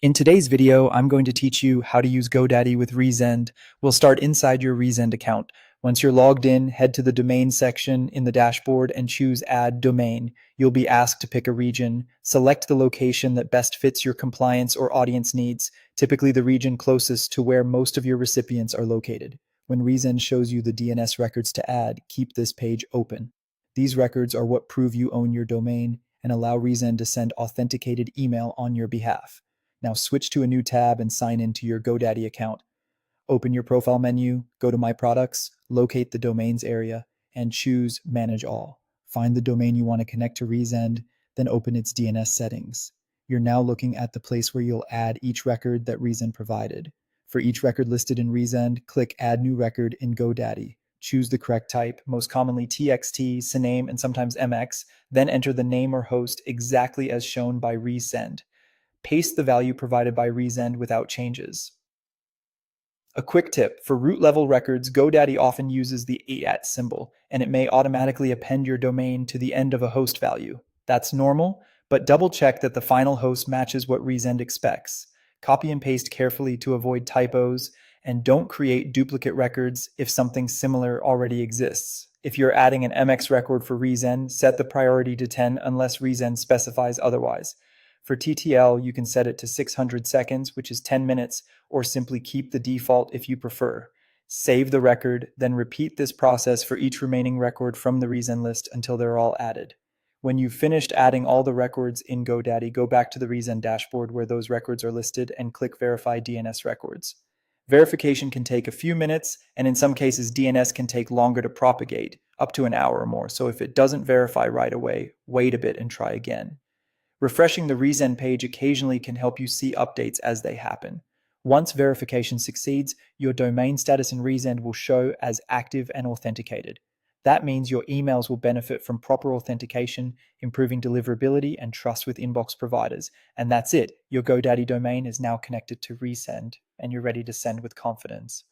In today's video, I'm going to teach you how to use GoDaddy with Resend. We'll start inside your Resend account. Once you're logged in, head to the domain section in the dashboard and choose Add Domain. You'll be asked to pick a region. Select the location that best fits your compliance or audience needs, typically the region closest to where most of your recipients are located. When Resend shows you the DNS records to add, keep this page open. These records are what prove you own your domain and allow Resend to send authenticated email on your behalf. Now switch to a new tab and sign into your GoDaddy account. Open your profile menu, go to My Products, locate the Domains area, and choose Manage All. Find the domain you want to connect to Resend, then open its DNS settings. You're now looking at the place where you'll add each record that Resend provided. For each record listed in Resend, click Add New Record in GoDaddy. Choose the correct type, most commonly TXT, CNAME, and sometimes MX, then enter the name or host exactly as shown by Resend. Paste the value provided by Resend without changes. A quick tip, for root level records, GoDaddy often uses the @ symbol, and it may automatically append your domain to the end of a host value. That's normal, but double check that the final host matches what Resend expects. Copy and paste carefully to avoid typos, and don't create duplicate records if something similar already exists. If you're adding an MX record for Resend, set the priority to 10 unless Resend specifies otherwise. For TTL, you can set it to 600 seconds, which is 10 minutes, or simply keep the default if you prefer. Save the record, then repeat this process for each remaining record from the Resend list until they're all added. When you've finished adding all the records in GoDaddy, go back to the Resend dashboard where those records are listed and click Verify DNS Records. Verification can take a few minutes, and in some cases, DNS can take longer to propagate, up to an hour or more. So if it doesn't verify right away, wait a bit and try again. Refreshing the Resend page occasionally can help you see updates as they happen. Once verification succeeds, your domain status in Resend will show as active and authenticated. That means your emails will benefit from proper authentication, improving deliverability and trust with inbox providers. And that's it. Your GoDaddy domain is now connected to Resend, and you're ready to send with confidence.